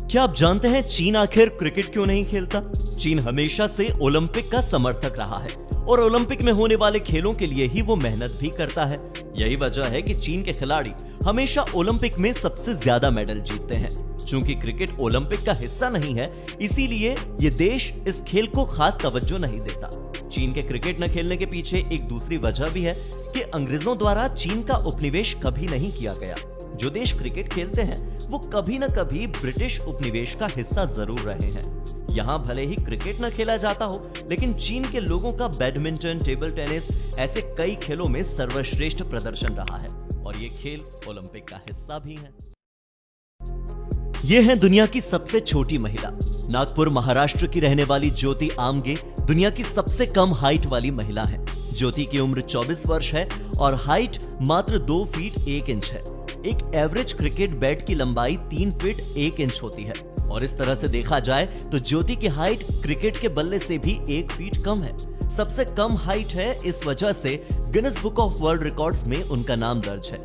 क्या आप जानते हैं चीन आखिर क्रिकेट क्यों नहीं खेलता? चीन हमेशा से ओलंपिक का समर्थक रहा है और ओलंपिक में होने वाले खेलों के लिए ही वो मेहनत भी करता है। यही वजह है कि चीन के खिलाड़ी हमेशा ओलंपिक में सबसे ज्यादा मेडल जीतते हैं। चूंकि क्रिकेट ओलंपिक का हिस्सा नहीं है, इसीलिए ये देश इस खेल को खास तवज्जो नहीं देता। चीन के क्रिकेट न खेलने के पीछे एक दूसरी वजह भी है कि अंग्रेजों द्वारा चीन का उपनिवेश कभी नहीं किया गया। जो देश क्रिकेट खेलते हैं वो कभी न कभी ब्रिटिश उपनिवेश का हिस्सा जरूर रहे हैं। यहाँ भले ही क्रिकेट न खेला जाता हो, लेकिन चीन के लोगों का बैडमिंटन, टेबल टेनिस ऐसे कई खेलों में सर्वश्रेष्ठ प्रदर्शन रहा है और ये खेल ओलंपिक का हिस्सा भी है। ये है दुनिया की सबसे छोटी महिला। नागपुर महाराष्ट्र की रहने वाली ज्योति आमगे दुनिया की सबसे कम हाइट वाली महिला है। ज्योति की उम्र 24 वर्ष है और हाइट मात्र 2 फीट 1 इंच है। एक एवरेज क्रिकेट बैट की लंबाई 3 फीट 1 इंच होती है और इस तरह से देखा जाए तो ज्योति की हाइट क्रिकेट के बल्ले से भी 1 फीट कम है। सबसे कम हाइट है, इस वजह से Guinness book of world records में उनका नाम दर्ज है।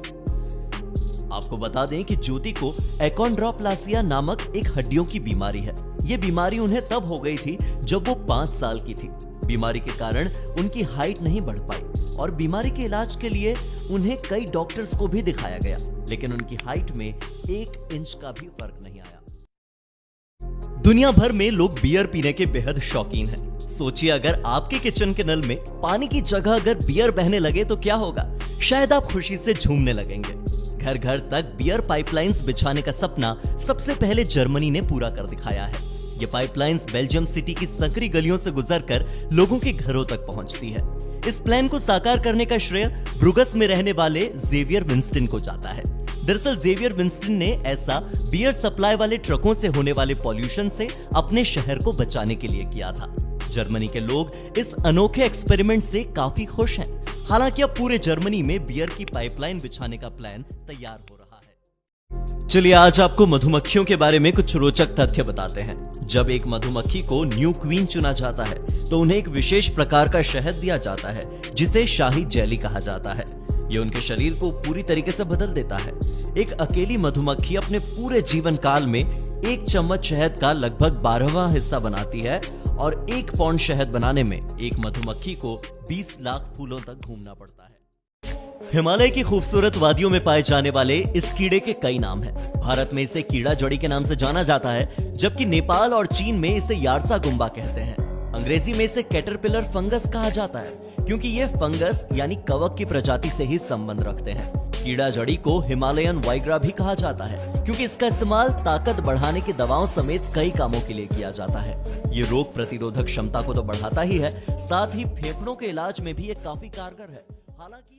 आपको बता दें कि ज्योति को एकोन्ड्रोप्लासिया नामक एक हड्डियों की बीमारी है। ये बीमारी उन्हें तब हो गई थी जब वो 5 साल की थी। बीमारी के कारण उनकी हाइट नहीं बढ़ पाई और बीमारी के इलाज के लिए उन्हें कई डॉक्टर्स को भी दिखाया गया, लेकिन उनकी हाइट में 1 इंच का भी फर्क नहीं आया। दुनिया भर में लोग बियर पीने के बेहद शौकीन हैं। सोचिए अगर आपके किचन के नल में पानी की जगह अगर बियर बहने लगे तो क्या होगा? शायद आप खुशी से झूमने लगेंगे। घर घर तक बियर पाइपलाइंस बिछाने का सपना सबसे पहले जर्मनी ने पूरा कर दिखाया है। ये पाइपलाइंस बेल्जियम सिटी की संकरी गलियों से गुजरकर लोगों के घरों तक पहुंचती है। इस प्लान को साकार करने का श्रेय ब्रुगस में रहने वाले जेवियर विंस्टन को जाता है। दरअसल जेवियर विंस्टन ने ऐसा बियर सप्लाई वाले ट्रकों से होने वाले पॉल्यूशन से अपने शहर को बचाने के लिए किया था। जर्मनी के लोग इस अनोखे एक्सपेरिमेंट से काफी खुश हैं। हालांकि अब पूरे जर्मनी में बियर की पाइपलाइन बिछाने का प्लान तैयार हो रहा है। चलिए आज आपको मधुमक्खियों के बारे में कुछ रोचक तथ्य बताते हैं। जब एक मधुमक्खी को न्यू क्वीन चुना जाता है तो उन्हें एक विशेष प्रकार का शहद दिया जाता है जिसे शाही जेली कहा जाता है। ये उनके शरीर को पूरी तरीके से बदल देता है। एक अकेली मधुमक्खी अपने पूरे जीवन काल में 1 चम्मच शहद का लगभग 12वां हिस्सा बनाती है और 1 पौंड शहद बनाने में एक मधुमक्खी को 20 लाख फूलों तक घूमना पड़ता है। हिमालय की खूबसूरत वादियों में पाए जाने वाले इस कीड़े के कई नाम हैं। भारत में इसे कीड़ा जड़ी के नाम से जाना जाता है, जबकि नेपाल और चीन में इसे यार्सा गुम्बा कहते हैं। अंग्रेजी में इसे कैटरपिलर फंगस कहा जाता है, क्योंकि ये फंगस यानी कवक की प्रजाति से ही संबंध रखते हैं। कीड़ा जड़ी को हिमालयन वाइग्रा भी कहा जाता है, क्योंकि इसका इस्तेमाल ताकत बढ़ाने की दवाओं समेत कई कामों के लिए किया जाता है। ये रोग प्रतिरोधक क्षमता को तो बढ़ाता ही है, साथ ही फेफड़ों के इलाज में भी ये काफी कारगर है। हालांकि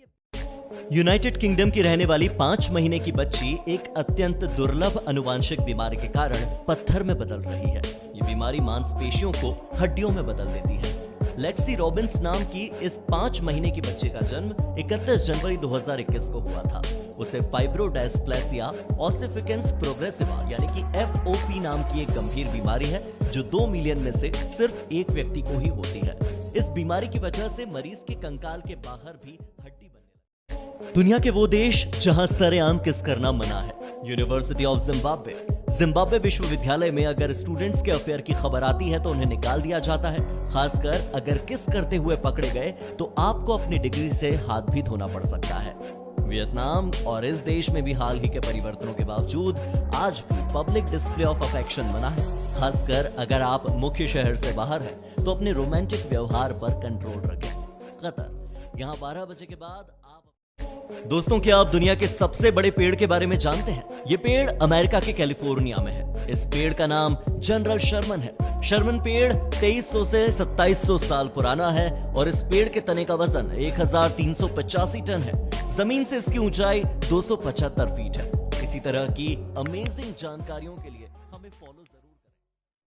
यूनाइटेड किंगडम की रहने वाली 5 महीने की बच्ची एक अत्यंत दुर्लभ अनुवांशिक बीमारी के कारण पत्थर में बदल रही है। ये बीमारी मांसपेशियों को हड्डियों में बदल देती है। लेक्सी रॉबिन्स नाम की इस 5 महीने की बच्चे का जन्म 31 जनवरी 2021 को हुआ था। उसे फाइब्रोडैस्प्लेसिया ऑसिफिकेंस प्रोग्रेसिवा यानी कि FOP नाम की एक गंभीर बीमारी है, जो 2 मिलियन में से सिर्फ 1 व्यक्ति को ही होती है। इस बीमारी की वजह से मरीज के कंकाल के बाहर भी हड्डी बनने लगती है। दुनिया के वो देश जहां सरेआम किस करना मना है। University of Zimbabwe. जिम्बाब्वे विश्वविद्यालय में अगर स्टूडेंट्स के अफेयर की खबर आती है तो उन्हें निकाल दिया जाता है। खासकर अगर किस करते हुए पकड़े गए तो आपको अपनी डिग्री से हाथ भी धोना पड़ सकता है। वियतनाम और इस देश में भी हाल ही के परिवर्तनों के बावजूद आज भी पब्लिक डिस्प्ले ऑफ अफेक्शन मना है। खासकर अगर आप मुख्य शहर से बाहर हैं तो अपने रोमांटिक व्यवहार पर कंट्रोल रखें। कतर, यहाँ 12 बजे के बाद आप। दोस्तों, क्या आप दुनिया के सबसे बड़े पेड़ के बारे में जानते हैं? ये पेड़ अमेरिका के कैलिफोर्निया में है। इस पेड़ का नाम जनरल शर्मन है। शर्मन पेड़ 2300 से 2700 साल पुराना है और इस पेड़ के तने का वजन 1385 टन है। जमीन से इसकी ऊंचाई 275 फीट है। इसी तरह की अमेजिंग जानकारियों के लिए हमें फॉलो